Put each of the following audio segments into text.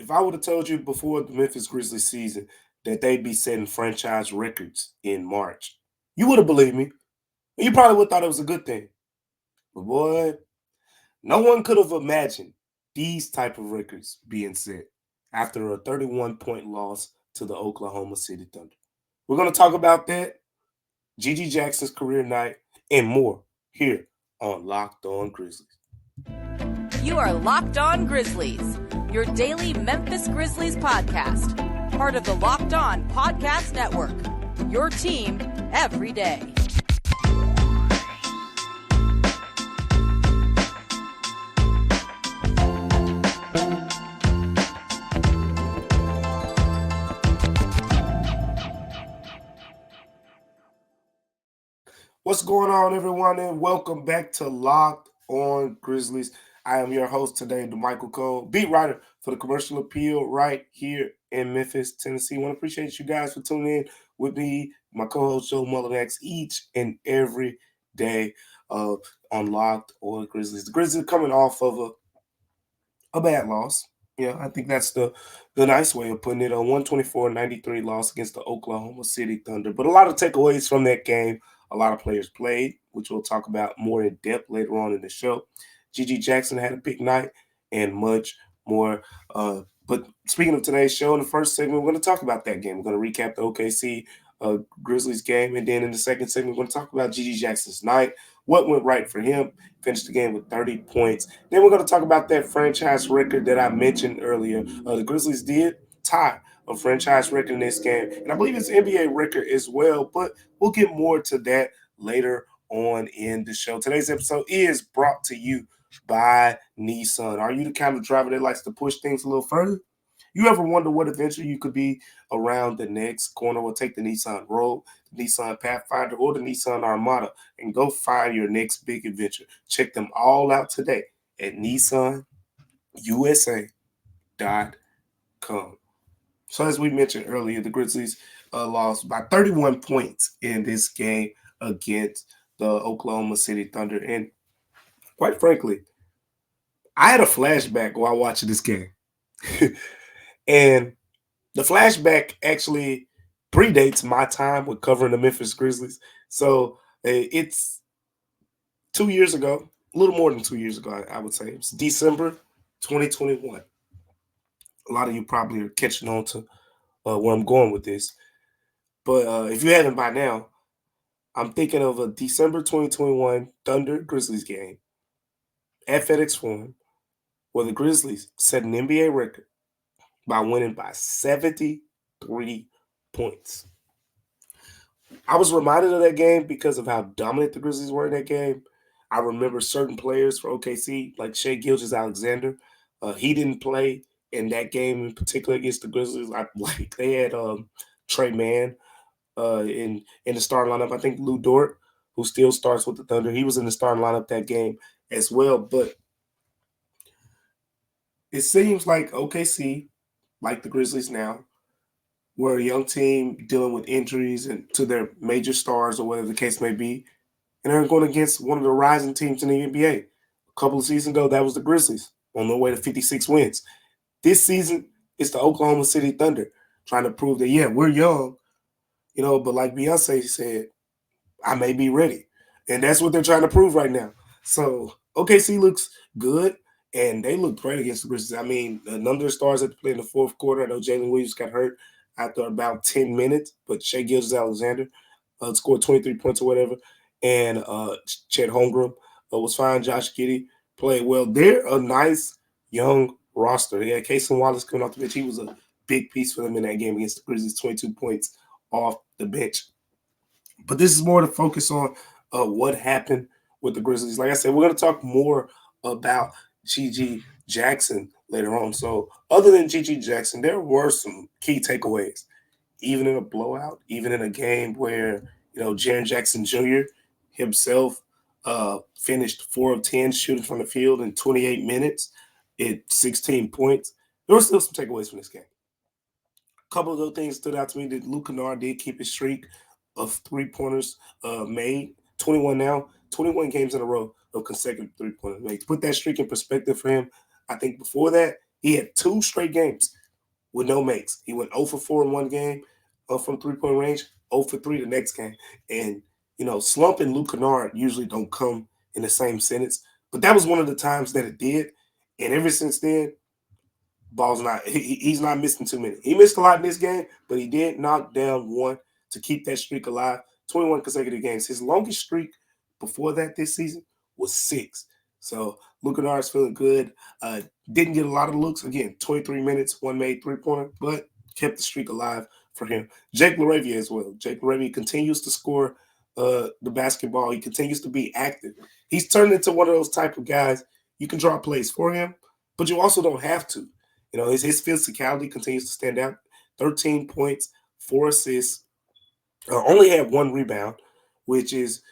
If I would have told you before the Memphis Grizzlies season that they'd be setting franchise records in March, you would have believed me. You probably would have thought it was a good thing. But boy, no one could have imagined these type of records being set after a 31-point loss to the Oklahoma City Thunder. We're going to talk about that, Gigi Jackson's career night, and more here on Locked On Grizzlies. You are Locked On Grizzlies, your daily Memphis Grizzlies podcast, part of the Locked On Podcast Network, your team every day. What's going on, everyone, and welcome back to Locked On Grizzlies. I am your host today, Damichael Cole, beat writer for the Commercial Appeal right here in Memphis, Tennessee. I want to appreciate you guys for tuning in with me, my co-host Joe Mullinax, each and every day on Locked On Grizzlies. The Grizzlies are coming off of a bad loss. Yeah, I think that's the nice way of putting it. A 124-93 loss against the Oklahoma City Thunder. But a lot of takeaways from that game. A lot of players played, which we'll talk about more in depth later on in the show. Gigi Jackson had a big night and much more. But speaking of today's show, in the first segment, we're going to talk about that game. We're going to recap the OKC Grizzlies game. And then in the second segment, we're going to talk about Gigi Jackson's night, what went right for him, finished the game with 30 points. Then we're going to talk about that franchise record that I mentioned earlier. The Grizzlies did tie a franchise record in this game, and I believe it's an NBA record as well, but we'll get more to that later on in the show. Today's episode is brought to you by Nissan. Are you the kind of driver that likes to push things a little further? You ever wonder what adventure you could be around the next corner? We'll take the Nissan Rogue, the Nissan Pathfinder, or the Nissan Armada and go find your next big adventure. Check them all out today at nissanusa.com. So as we mentioned earlier, the Grizzlies lost by 31 points in this game against the Oklahoma City Thunder. And quite frankly, I had a flashback while watching this game. And the flashback actually predates my time with covering the Memphis Grizzlies. So it's 2 years ago, a little more than 2 years ago, I would say. It's December 2021. A lot of you probably are catching on to where I'm going with this. But if you haven't by now, I'm thinking of a December 2021 Thunder Grizzlies game at FedEx Forum where the Grizzlies set an NBA record by winning by 73 points. I was reminded of that game because of how dominant the Grizzlies were in that game. I remember certain players for OKC, like Shai Gilgeous-Alexander. He didn't play in that game in particular against the Grizzlies. Like they had Trey Mann in the starting lineup. I think Lou Dort, who still starts with the Thunder, he was in the starting lineup that game as well. But it seems like OKC, like the Grizzlies now, we're a young team dealing with injuries and to their major stars or whatever the case may be, and they're going against one of the rising teams in the NBA. A couple of seasons ago, that was the Grizzlies on their way to 56 wins. This season, it's the Oklahoma City Thunder trying to prove that, yeah, we're young, but like Beyonce said, I may be ready. And that's what they're trying to prove right now. So OKC looks good, and they look great against the Grizzlies. I mean, none of their stars had to play in the fourth quarter. I know Jalen Williams got hurt after about 10 minutes, but Shai Gilgeous-Alexander scored 23 points or whatever, and Chet Holmgren was fine. Josh Giddey played well. They're a nice young roster. Yeah, Casey Wallace coming off the bench. He was a big piece for them in that game against the Grizzlies, 22 points off the bench. But this is more to focus on what happened with the Grizzlies. Like I said, we're going to talk more about Gigi Jackson later on. So other than Gigi Jackson, there were some key takeaways, even in a blowout, even in a game where, Jaren Jackson Jr. himself finished 4 of 10 shooting from the field in 28 minutes at 16 points. There were still some takeaways from this game. A couple of those things stood out to me that Luke Kennard did keep his streak of three-pointers made. 21 now, 21 games in a row of consecutive three-pointers made. To put that streak in perspective for him, I think before that, He had 2 straight games with no makes. He went 0 for 4 in one game from 3-point range, 0 for 3 the next game. And, Slump and Luke Kennard usually don't come in the same sentence. But that was one of the times that it did. And ever since then, he's not missing too many. He missed a lot in this game, but he did knock down one to keep that streak alive. 21 consecutive games. His longest streak before that this season was 6. So Luke Kennard's feeling good. Didn't get a lot of looks. Again, 23 minutes, one made three-pointer, but kept the streak alive for him. Jake LaRavia as well. Jake LaRavia continues to score the basketball. He continues to be active. He's turned into one of those type of guys. You can draw plays for him, but you also don't have to. His physicality continues to stand out. 13 points, 4 assists, only had 1 rebound, which is,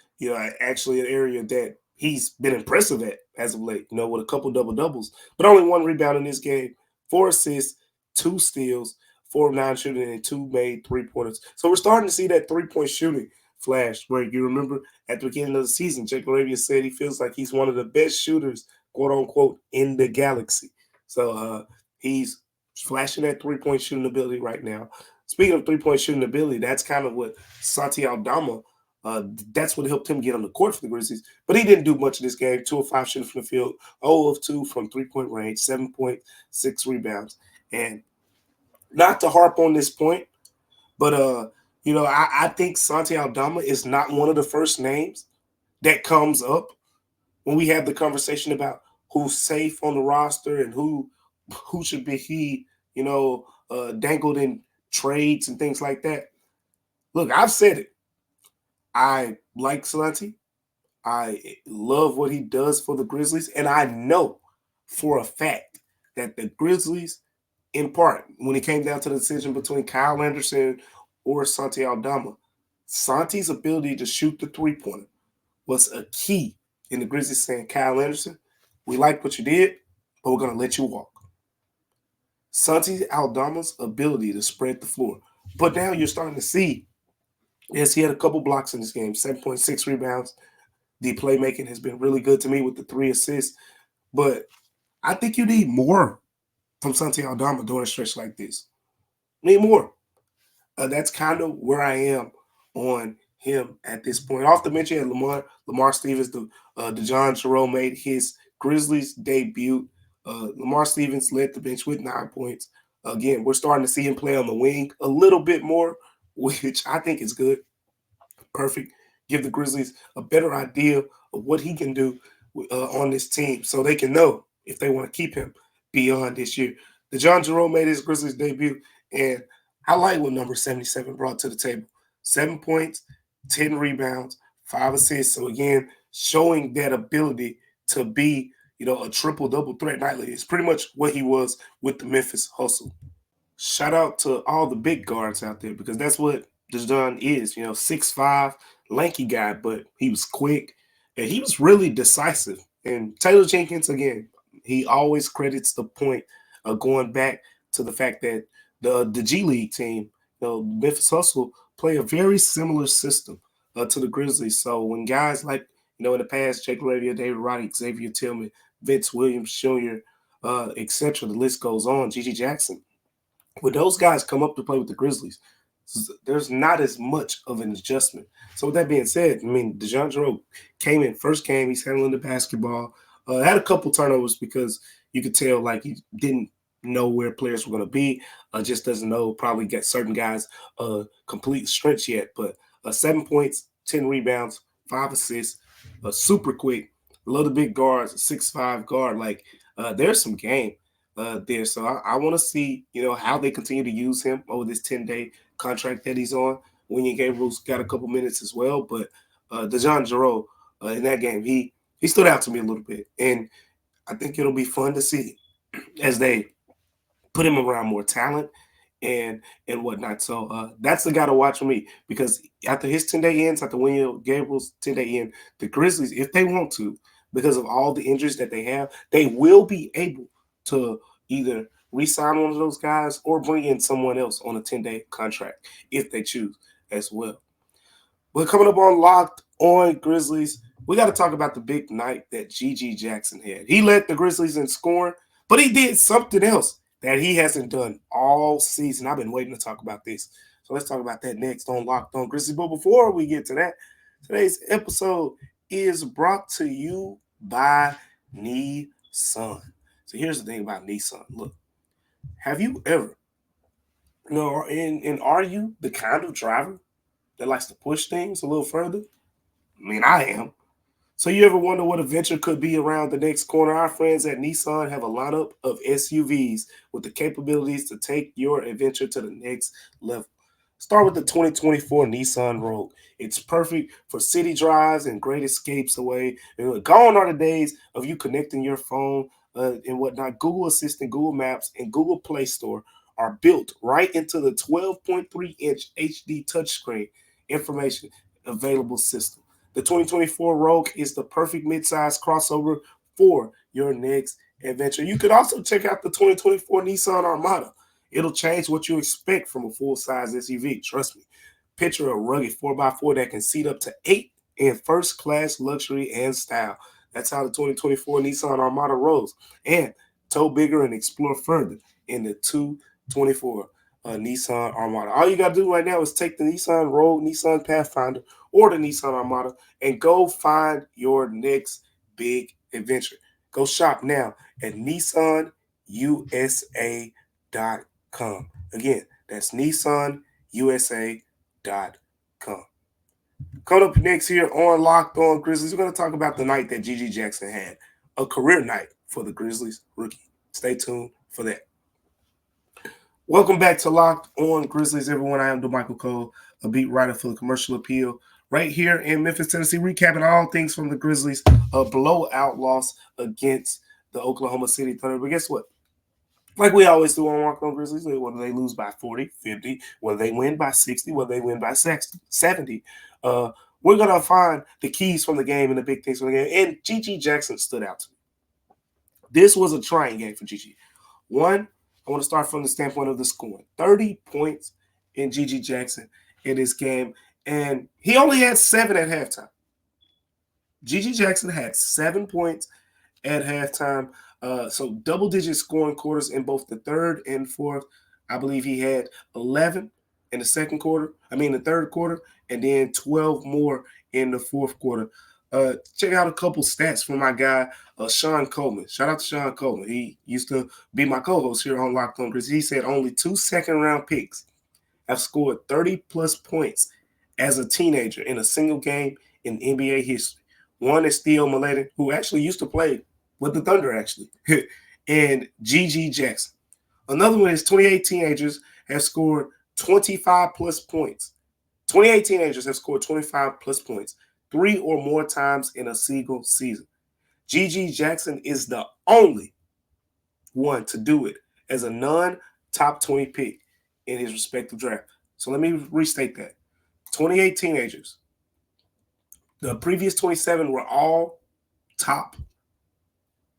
actually an area that he's been impressive at as of late, with a couple double-doubles. But only 1 rebound in this game, 4 assists, 2 steals, 4 of 9 shooting, and 2 made three-pointers. So we're starting to see that three-point shooting flash, where you remember at the beginning of the season, Jake LaRavia said he feels like he's one of the best shooters, quote-unquote, in the galaxy. So he's flashing that three-point shooting ability right now. Speaking of three-point shooting ability, that's kind of what Santi Aldama, that's what helped him get on the court for the Grizzlies. But he didn't do much in this game. 2 of 5 shooting from the field, 0 of 2 from three-point range, 7.6 rebounds. And not to harp on this point, but, I think Santi Aldama is not one of the first names that comes up when we have the conversation about who's safe on the roster and who should be dangled in trades and things like that. Look, I've said it. I like Santi. I love what he does for the Grizzlies. And I know for a fact that the Grizzlies, in part, when it came down to the decision between Kyle Anderson or Santi Aldama, Santi's ability to shoot the three-pointer was a key in the Grizzlies saying, Kyle Anderson, we like what you did, but we're going to let you walk. Santi Aldama's ability to spread the floor. But now you're starting to see, yes, he had a couple blocks in this game, 7.6 rebounds. The playmaking has been really good to me with the 3 assists. But I think you need more from Santi Aldama during a stretch like this. Need more. That's kind of where I am on him at this point. Off the bench, you had Lamar Stevens. DeJon Jerome made his Grizzlies debut. Lamar Stevens led the bench with 9 points. Again, we're starting to see him play on the wing a little bit more, which I think is good. Perfect. Give the Grizzlies a better idea of what he can do on this team so they can know if they want to keep him beyond this year. DeJon Jerome made his Grizzlies debut, and I like what number 77 brought to the table. 7 points, 10 rebounds, 5 assists. So, again, showing that ability to be, a triple-double threat nightly is pretty much what he was with the Memphis Hustle. Shout out to all the big guards out there because that's what DeJon is, 6'5", lanky guy, but he was quick and he was really decisive. And Taylor Jenkins, again, he always credits the point of going back to the fact that the G League team, Memphis Hustle, play a very similar system to the Grizzlies. So when guys like, in the past, Jake LaRavia, David Roddy, Xavier Tillman, Vince Williams Jr., etc., the list goes on, Gigi Jackson, when those guys come up to play with the Grizzlies, there's not as much of an adjustment. So with that being said, DeJon Jerome came in first game. He's handling the basketball. Had a couple turnovers because you could tell like he didn't know where players were going to be. Just doesn't know. Probably get certain guys complete stretch yet. But 7 points, 10 rebounds, 5 assists, super quick. Love the big guards, 6'5" guard. Like there's some game there. So I want to see, how they continue to use him over this 10-day contract that he's on. Wenyen Gabriel's got a couple minutes as well, but DeJon Jerome in that game, he stood out to me a little bit, and I think it'll be fun to see as they put him around more talent and whatnot. So that's the guy to watch for me because after his 10-day ends, after Wenyen Gabriel's 10-day end, the Grizzlies, if they want to, because of all the injuries that they have, they will be able to either re-sign one of those guys or bring in someone else on a 10-day contract if they choose as well. But coming up on Locked On Grizzlies, we got to talk about the big night that Gigi Jackson had. He led the Grizzlies in scoring, But he did something else that he hasn't done all season. I've been waiting to talk about this. So let's talk about that next on Locked On Grizzlies. But before we get to that, today's episode is brought to you by Nissan. So here's the thing about Nissan. Look, have you ever, and are you the kind of driver that likes to push things a little further? I mean, I am. So you ever wonder what adventure could be around the next corner? Our friends at Nissan have a lineup of SUVs with the capabilities to take your adventure to the next level. Start with the 2024 Nissan Rogue. It's perfect for city drives and great escapes away. And gone are the days of you connecting your phone and whatnot. Google Assistant, Google Maps, and Google Play Store are built right into the 12.3-inch HD touchscreen information available system. The 2024 Rogue is the perfect midsize crossover for your next adventure. You could also check out the 2024 Nissan Armada. It'll change what you expect from a full-size SUV. Trust me. Picture a rugged 4x4 that can seat up to 8 in first-class luxury and style. That's how the 2024 Nissan Armada rolls. And tow bigger and explore further in the 2024 Nissan Armada. All you got to do right now is take the Nissan Rogue, Nissan Pathfinder, or the Nissan Armada and go find your next big adventure. Go shop now at nissanusa.com. Again, that's nissanusa.com. Coming up next here on Locked On Grizzlies, we're going to talk about the night that G.G. Jackson had, a career night for the Grizzlies rookie. Stay tuned for that. Welcome back to Locked On Grizzlies, everyone. I am Damichael Cole, a beat writer for the Commercial Appeal, right here in Memphis, Tennessee, recapping all things from the Grizzlies, a blowout loss against the Oklahoma City Thunder. But guess what? Like we always do on Locked On Grizzlies, whether they lose by 40, 50, whether they win by 60, whether they win by 70, we're going to find the keys from the game and the big things from the game. And G.G. Jackson stood out to me. This was a trying game for G.G. One, I want to start from the standpoint of the scoring. 30 points in G.G. Jackson in this game, and he only had 7 at halftime. G.G. Jackson had 7 points at halftime, so double-digit scoring quarters in both the third and fourth. I believe he had 11 in the third quarter, and then 12 more in the fourth quarter. Check out a couple stats from my guy, Sean Coleman. Shout out to Sean Coleman. He used to be my co-host here on Locked On Grizzlies. He said only 2 second-round picks have scored 30-plus points as a teenager in a single game in NBA history. One is Theo Maledon, who actually used to play with the Thunder, actually, and G.G. Jackson. Another one is 28 teenagers have scored 25-plus points. 28 teenagers have scored 25-plus points 3 or more times in a single season. G.G. Jackson is the only one to do it as a non-top 20 pick in his respective draft. So let me restate that. 28 teenagers. The previous 27 were all top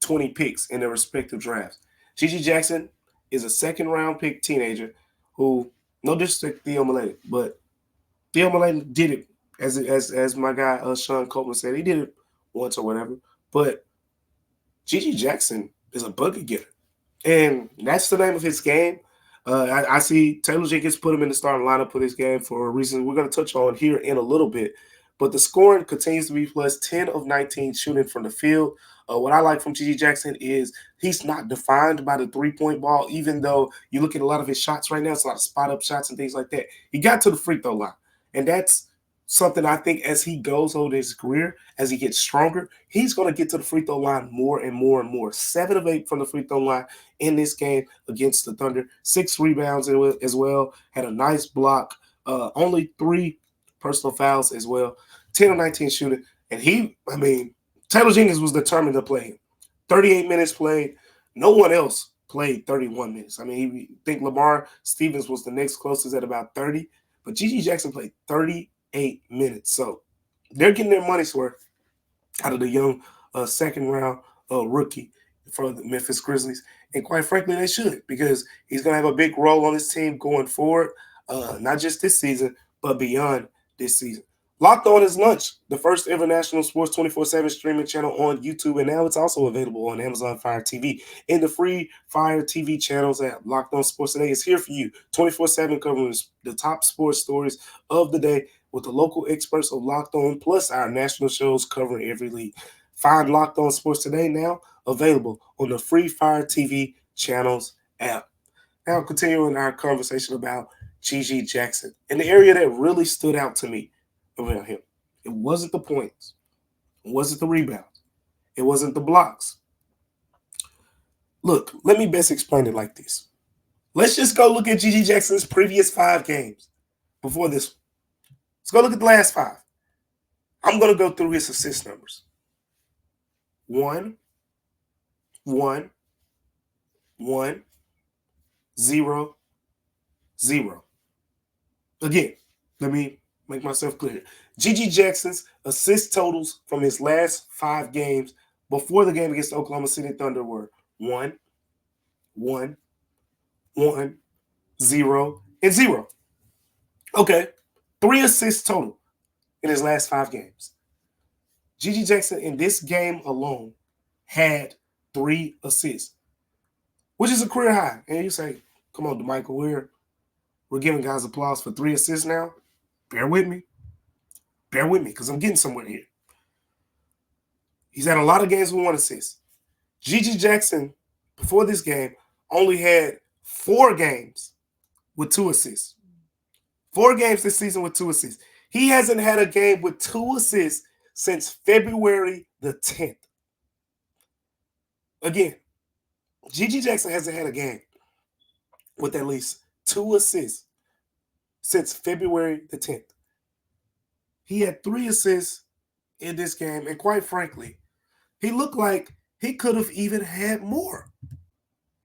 20 picks in their respective drafts. G.G. Jackson is a second-round pick teenager who, no disrespect to Theo Maledon, but Theo Maledon did it, as my guy Sean Coleman said. He did it once or whatever. But G.G. Jackson is a bucket getter. And that's the name of his game. I see Taylor Jenkins put him in the starting lineup for this game for a reason we're going to touch on here in a little bit. But the scoring continues to be plus 10 of 19 shooting from the field. What I like from G.G. Jackson is he's not defined by the three-point ball, even though you look at a lot of his shots right now, it's a lot of spot-up shots and things like that. He got to the free throw line, and that's something I think as he goes over his career, as he gets stronger, he's going to get to the free throw line more and more and more. 7 of 8 from the free throw line in this game against the Thunder. 6 rebounds as well. Had a nice block. Only 3 personal fouls as well. 10 of 19 shooting. And Taylor Jenkins was determined to play him. 38 minutes played. No one else played 31 minutes. I think Lamar Stevens was the next closest at about 30. But G.G. Jackson played 38 minutes. So they're getting their money's worth out of the young second-round rookie for the Memphis Grizzlies. And quite frankly, they should, because he's going to have a big role on this team going forward, not just this season, but beyond this season. Locked On is launched, the first ever national sports 24/7 streaming channel on YouTube, and now it's also available on Amazon Fire TV. And the free Fire TV channels at Locked On Sports Today is here for you 24/7, covering the top sports stories of the day with the local experts of Locked On, plus our national shows covering every league. Find Locked On Sports Today now available on the free Fire TV channels app. Now, continuing our conversation about G.G. Jackson, and the area that really stood out to me around him, it wasn't the points, it wasn't the rebounds, it wasn't the blocks. Look, let me best explain it like this. Let's just go look at G.G. Jackson's previous 5 games before this one. Let's go look at the last 5. I'm going to go through his assist numbers. 1, 1, 1, 0, 0. Again, let me make myself clear. G.G. Jackson's assist totals from his last 5 games before the game against the Oklahoma City Thunder were 1, 1, 1, 0, and 0. Okay, 3 assists total in his last 5 games. G.G. Jackson in this game alone had 3 assists, which is a career high. And you say, come on, Damichael, we're giving guys applause for 3 assists now. Bear with me, because I'm getting somewhere here. He's had a lot of games with 1 assist. G.G. Jackson, before this game, only had 4 games with 2 assists. 4 games this season with 2 assists. He hasn't had a game with 2 assists since February the 10th. Again, G.G. Jackson hasn't had a game with at least 2 assists since February the 10th. He had 3 assists in this game, and quite frankly, he looked like he could have even had more.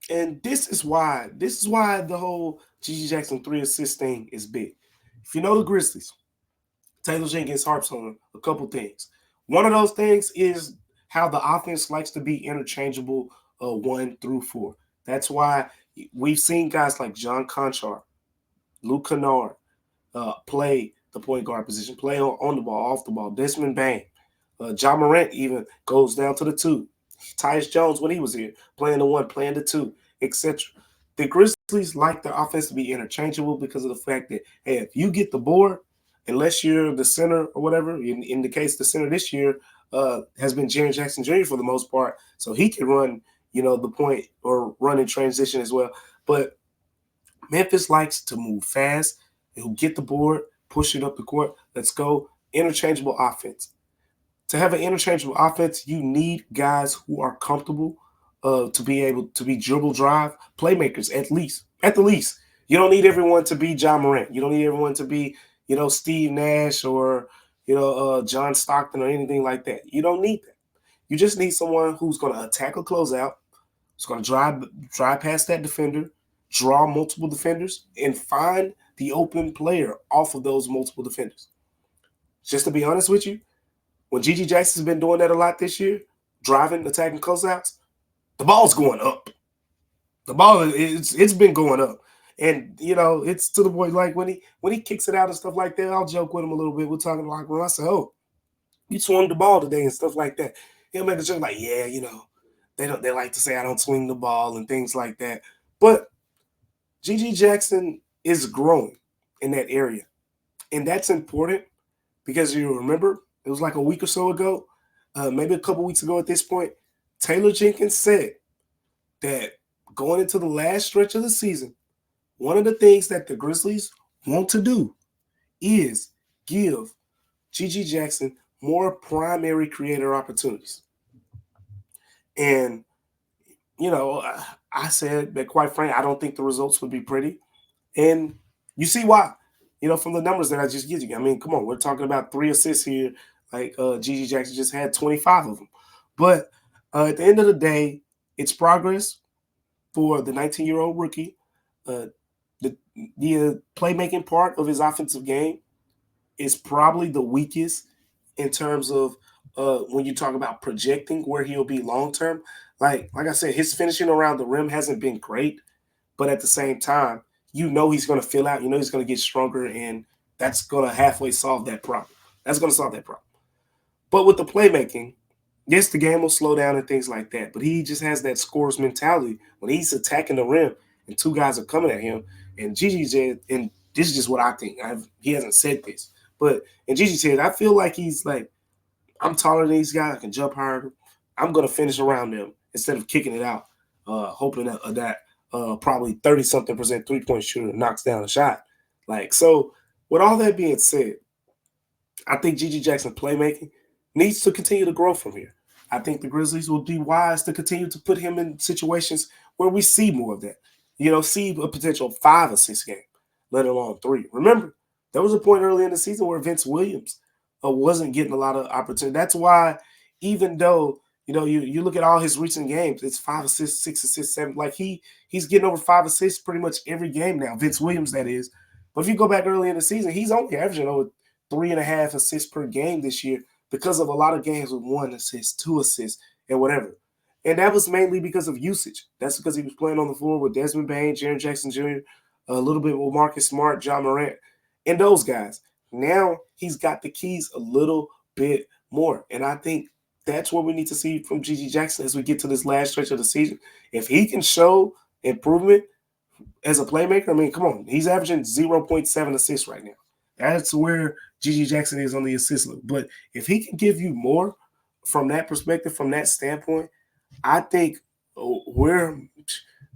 And this is why the whole G.G. Jackson 3 assist thing is big. If you know the Grizzlies, Taylor Jenkins harps on a couple things. One of those things is how the offense likes to be interchangeable 1 through 4. That's why we've seen guys like John Conchar, Luke Kennard play the point guard position, play on the ball, off the ball. Desmond Bain, John Morant even goes down to the 2. Tyus Jones, when he was here, playing the 1, playing the 2, etc. The Grizzlies like their offense to be interchangeable because of the fact that, hey, if you get the board, unless you're the center or whatever, in the case the center this year has been Jaren Jackson Jr. for the most part, so he can run, the point or run in transition as well. But Memphis likes to move fast. He'll get the board, push it up the court. Let's go. Interchangeable offense. To have an interchangeable offense, you need guys who are comfortable to be able to be dribble drive playmakers at the least. You don't need everyone to be John Morant. You don't need everyone to be, Steve Nash or, John Stockton or anything like that. You don't need that. You just need someone who's going to attack a closeout, who's going to drive past that defender, draw multiple defenders, and find the open player off of those multiple defenders. Just to be honest with you, when G.G. Jackson's been doing that a lot this year, driving, attacking closeouts, the ball's going up. The ball, it's been going up. And, it's to the point, like, when he kicks it out and stuff like that, I'll joke with him a little bit. We're talking like, well, I say, oh, you swung the ball today and stuff like that. He'll make a joke like, yeah, they like to say I don't swing the ball and things like that. But G.G. Jackson is growing in that area. And that's important because you remember, it was like a week or so ago, maybe a couple weeks ago at this point, Taylor Jenkins said that going into the last stretch of the season, one of the things that the Grizzlies want to do is give G.G. Jackson more primary creator opportunities. And, I said that, quite frankly, I don't think the results would be pretty. And you see why, from the numbers that I just give you. I mean, come on, we're talking about 3 assists here. Like G.G. Jackson just had 25 of them. But at the end of the day, it's progress for the 19-year-old rookie. The playmaking part of his offensive game is probably the weakest in terms of when you talk about projecting where he'll be long-term. Like I said, his finishing around the rim hasn't been great, but at the same time, he's going to fill out, he's going to get stronger, and that's going to halfway solve that problem. That's going to solve that problem. But with the playmaking, yes, the game will slow down and things like that. But he just has that scorer's mentality when he's attacking the rim and two guys are coming at him. And Gigi said, and this is just what I think. He hasn't said this, but and Gigi said, I feel like he's like, I'm taller than these guys. I can jump higher. I'm gonna finish around them instead of kicking it out, hoping that probably 30-something% 3-point shooter knocks down a shot. Like so. With all that being said, I think Gigi Jackson playmaking needs to continue to grow from here. I think the Grizzlies will be wise to continue to put him in situations where we see more of that. See a potential 5 assist game, let alone 3. Remember, there was a point early in the season where Vince Williams wasn't getting a lot of opportunity. That's why, even though you look at all his recent games, it's 5 assists, 6 assists, 7. Like he's getting over 5 assists pretty much every game now. Vince Williams, that is. But if you go back early in the season, he's only averaging over 3.5 assists per game this year because of a lot of games with 1 assist, 2 assists, and whatever. And that was mainly because of usage. That's because he was playing on the floor with Desmond Bane, Jaren Jackson Jr., a little bit with Marcus Smart, John Morant, and those guys. Now he's got the keys a little bit more. And I think that's what we need to see from Gigi Jackson as we get to this last stretch of the season. If he can show improvement as a playmaker, I mean, come on. He's averaging 0.7 assists right now. That's where Gigi Jackson is on the assist look. But if he can give you more from that perspective, from that standpoint, I think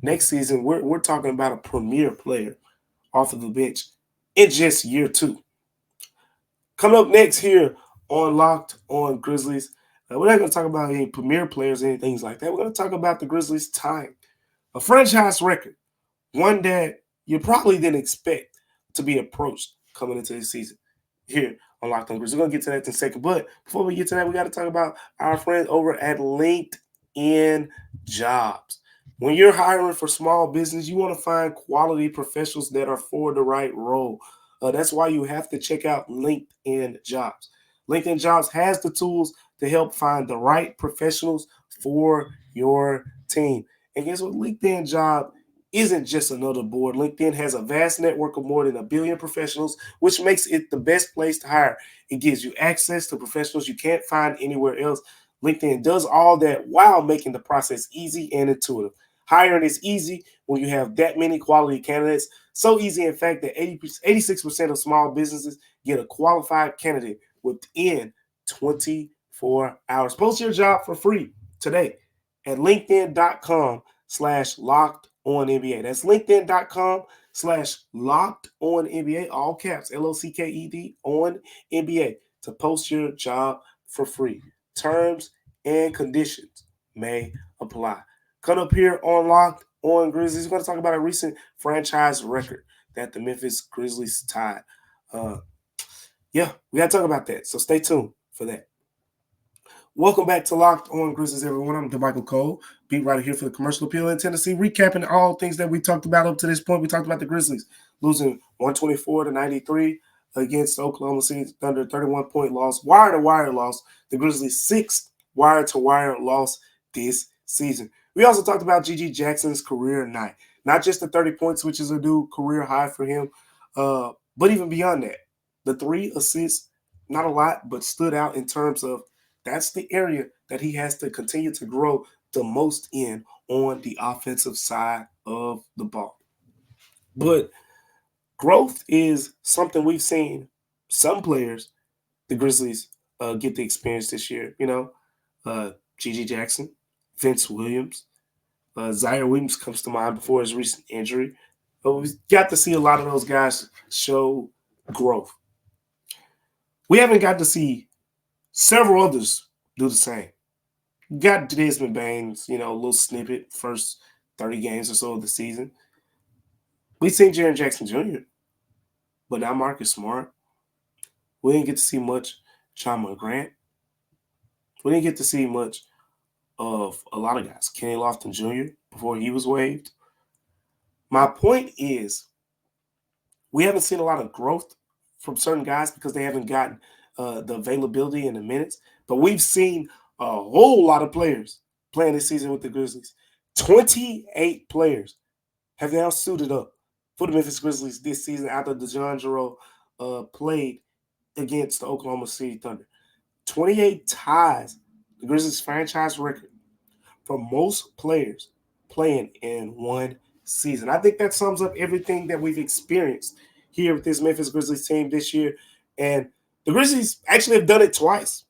next season we're talking about a premier player off of the bench in just year 2. Coming up next here on Locked On Grizzlies, we're not going to talk about any premier players, any things like that. We're going to talk about the Grizzlies' time, a franchise record, one that you probably didn't expect to be approached coming into this season here on Locked On Grizzlies. We're going to get to that in a second. But before we get to that, we got to talk about our friends over at LinkedIn Jobs. When you're hiring for small business, you want to find quality professionals that are for the right role. That's why you have to check out LinkedIn Jobs. LinkedIn Jobs has the tools to help find the right professionals for your team. And guess what? LinkedIn Job isn't just another board. LinkedIn has a vast network of more than 1 billion professionals, which makes it the best place to hire. It gives you access to professionals you can't find anywhere else. LinkedIn does all that while making the process easy and intuitive. Hiring is easy when you have that many quality candidates. So easy, in fact, that 86% of small businesses get a qualified candidate within 24 hours. Post your job for free today at linkedin.com/lockedonnba. That's linkedin.com/lockedonnba, all caps, LOCKED on NBA, to post your job for free. Terms and conditions may apply. Coming up here on Locked On Grizzlies, we're going to talk about a recent franchise record that the Memphis Grizzlies tied. We got to talk about that, so stay tuned for that. Welcome back to Locked On Grizzlies, everyone. I'm Damichael Cole, beat writer here for the Commercial Appeal in Tennessee, recapping all things that we talked about up to this point. We talked about the Grizzlies losing 124-93 against Oklahoma City Thunder, 31-point loss, wire-to-wire loss. The Grizzlies' 6th wire-to-wire loss this season. We also talked about Gigi Jackson's career night. Not just the 30 points, which is a new career high for him, but even beyond that. The 3 assists, not a lot, but stood out in terms of that's the area that he has to continue to grow the most in on the offensive side of the ball. But growth is something we've seen some players, the Grizzlies, get the experience this year. Gigi Jackson, Vince Williams, Zaire Williams comes to mind before his recent injury. But we got to see a lot of those guys show growth. We haven't got to see several others do the same. Got Desmond Bane's, a little snippet, first 30 games or so of the season. We've seen Jaren Jackson Jr., but not Marcus Smart. We didn't get to see much John Morant. We didn't get to see much of a lot of guys. Kenny Lofton Jr. before he was waived. My point is, we haven't seen a lot of growth from certain guys because they haven't gotten the availability in the minutes. But we've seen a whole lot of players playing this season with the Grizzlies. 28 players have now suited up for the Memphis Grizzlies this season after DeJohn Jarreau played against the Oklahoma City Thunder. 28 ties the Grizzlies franchise record for most players playing in one season. I think that sums up everything that we've experienced here with this Memphis Grizzlies team this year. And the Grizzlies actually have done it twice.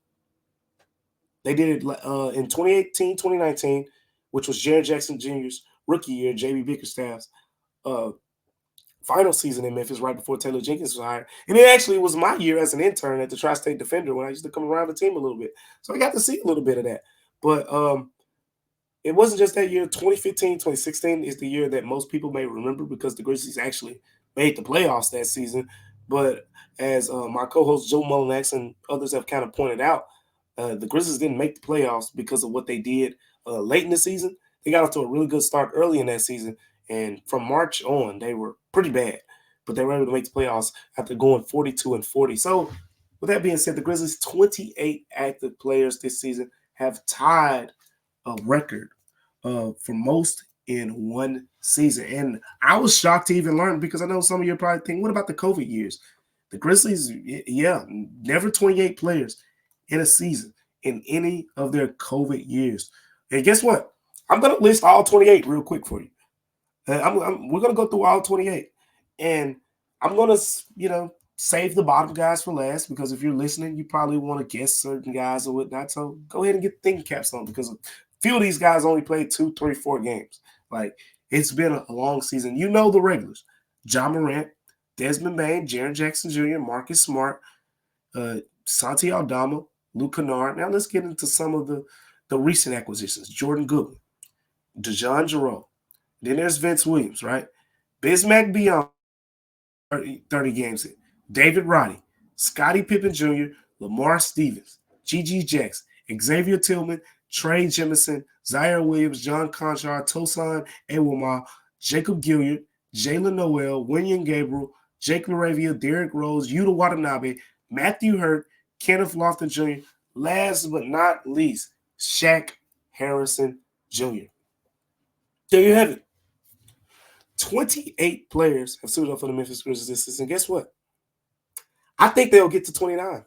They did it in 2018, 2019, which was Jaren Jackson Jr.'s rookie year, JB Bickerstaff's uh, final season in Memphis right before Taylor Jenkins was hired. And it actually was my year as an intern at the Tri-State Defender when I used to come around the team a little bit. So I got to see a little bit of that. But it wasn't just that year. 2015, 2016 is the year that most people may remember because the Grizzlies actually made the playoffs that season. But as my co-host Joe Mullinax and others have kind of pointed out, the Grizzlies didn't make the playoffs because of what they did late in the season. They got off to a really good start early in that season, and from March on, they were pretty bad. But they were able to make the playoffs after going 42-40. So, with that being said, the Grizzlies' 28 active players this season have tied a record for most in one season. And I was shocked to even learn because I know some of you are probably thinking, what about the COVID years? The Grizzlies, yeah, never 28 players in a season in any of their COVID years. And guess what? I'm going to list all 28 real quick for you. We're going to go through all 28. And I'm going to, save the bottom guys for last because if you're listening, you probably want to guess certain guys or whatnot. So go ahead and get thinking caps on because a few of these guys only played 2, 3, 4 games. Like, it's been a long season. You know the regulars. Ja Morant, Desmond Bane, Jaren Jackson Jr., Marcus Smart, Santi Aldama, Luke Kennard. Now let's get into some of the recent acquisitions. Jordan Goodwin, DeJon Jarreau. Then there's Vince Williams, right? Bismack Beyond, 30 games in. David Roddy, Scottie Pippen Jr., Lamar Stevens, G.G. Jackson, Xavier Tillman, Trey Jemison, Zaire Williams, John Conchar, Tosan Ewama, Jacob Gilliard, Jalen Noel, William Gabriel, Jake LaRavia, Derrick Rose, Yuta Watanabe, Matthew Hurt, Kenneth Lofton Jr., last but not least, Shaq Harrison Jr. There you have it. 28 players have suited up for the Memphis Grizzlies this season. Guess what? I think they'll get to 29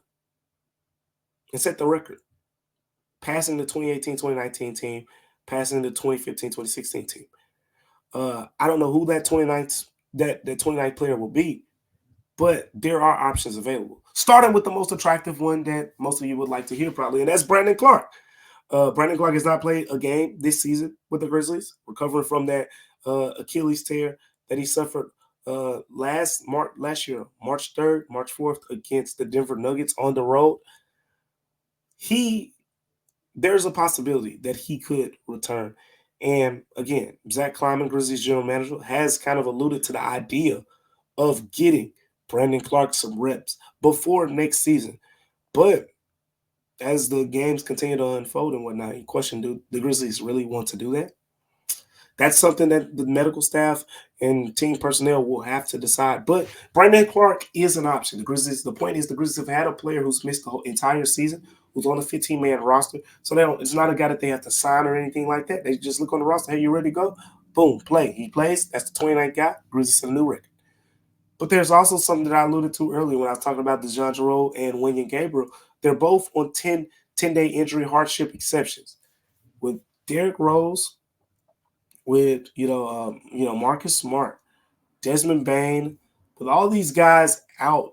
and set the record, passing the 2018-2019 team, passing the 2015-2016 team. I don't know who that 29th player will be, but there are options available. Starting with the most attractive one that most of you would like to hear probably, and that's Brandon Clark. Brandon Clark has not played a game this season with the Grizzlies, recovering from that Achilles tear that he suffered last year, March 3rd, March 4th, against the Denver Nuggets on the road. There's a possibility that he could return. And again, Zach Kleiman, Grizzlies general manager, has kind of alluded to the idea of getting Brandon Clark some reps before next season. But as the games continue to unfold and whatnot, you question, do the Grizzlies really want to do that? That's something that the medical staff and team personnel will have to decide. But Brandon Clark is an option. The point is the Grizzlies have had a player who's missed the whole entire season, who's on a 15-man roster. So it's not a guy that they have to sign or anything like that. They just look on the roster. Hey, you ready to go? Boom, play. He plays. That's the 29th guy. Grizzlies set a new record. But there's also something that I alluded to earlier when I was talking about DeJon Jarreau and William Gabriel. They're both on 10-day injury hardship exceptions. With Derrick Rose, with Marcus Smart, Desmond Bane, with all these guys out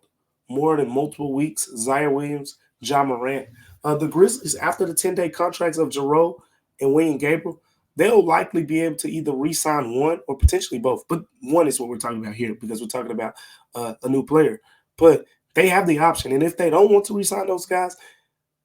more than multiple weeks, Zaire Williams, Ja Morant, the Grizzlies, after the 10-day contracts of Jarreau and William Gabriel, they'll likely be able to either re-sign one or potentially both. But one is what we're talking about here because we're talking about a new player. But they have the option. And if they don't want to re-sign those guys,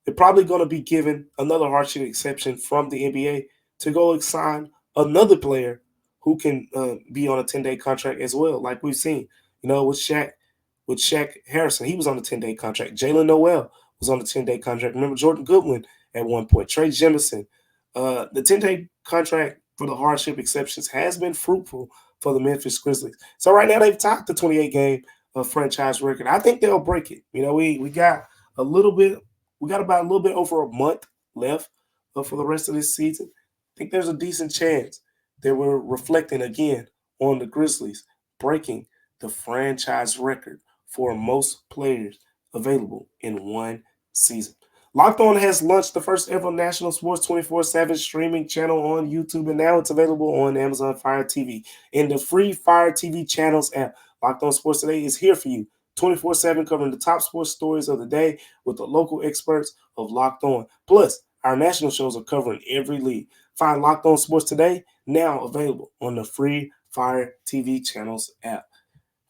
they're probably going to be given another hardship exception from the NBA to go sign another player who can be on a 10-day contract as well, like we've seen, with Shaq Harrison. He was on a 10-day contract. Jalen Noel was on a 10-day contract. Remember Jordan Goodwin at one point, Trey Jemison. The 10-day contract for the hardship exceptions has been fruitful for the Memphis Grizzlies. So right now they've topped the 28-game franchise record. I think they'll break it. We got a little bit. We got about a little bit over a month left for the rest of this season. I think there's a decent chance that we're reflecting again on the Grizzlies breaking the franchise record for most players available in one season. Locked On has launched the first ever national sports 24/7 streaming channel on YouTube, and now it's available on Amazon Fire TV and the free Fire TV channels app. Locked On Sports Today is here for you 24/7, covering the top sports stories of the day with the local experts of Locked On. Plus, our national shows are covering every league. Find Locked On Sports Today now available on the free Fire TV channels app.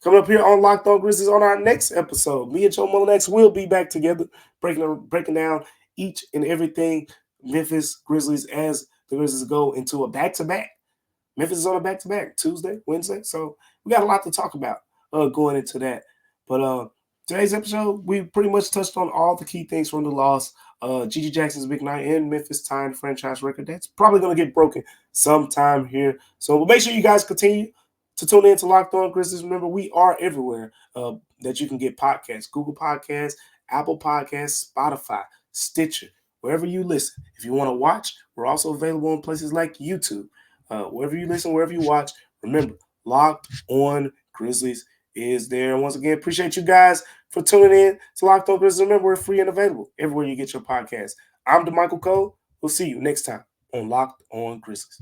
Coming up here on Locked On Grizzlies on our next episode, me and Joe Mullinax will be back together breaking down each and everything Memphis Grizzlies as the Grizzlies go into a back-to-back. Memphis is on a back-to-back Tuesday, Wednesday, so we got a lot to talk about going into that. But today's episode, we pretty much touched on all the key things from the loss. Gigi Jackson's big night in Memphis tying the franchise record. That's probably going to get broken sometime here. So make sure you guys continue to tune in to Locked On Grizzlies. Remember, we are everywhere that you can get podcasts. Google Podcasts, Apple Podcasts, Spotify, Stitcher, wherever you listen. If you want to watch, we're also available in places like YouTube. Wherever you listen, wherever you watch, remember, Locked On Grizzlies is there. And once again, appreciate you guys for tuning in to Locked On Grizzlies. Remember, we're free and available everywhere you get your podcasts. I'm Damichael Cole. We'll see you next time on Locked On Grizzlies.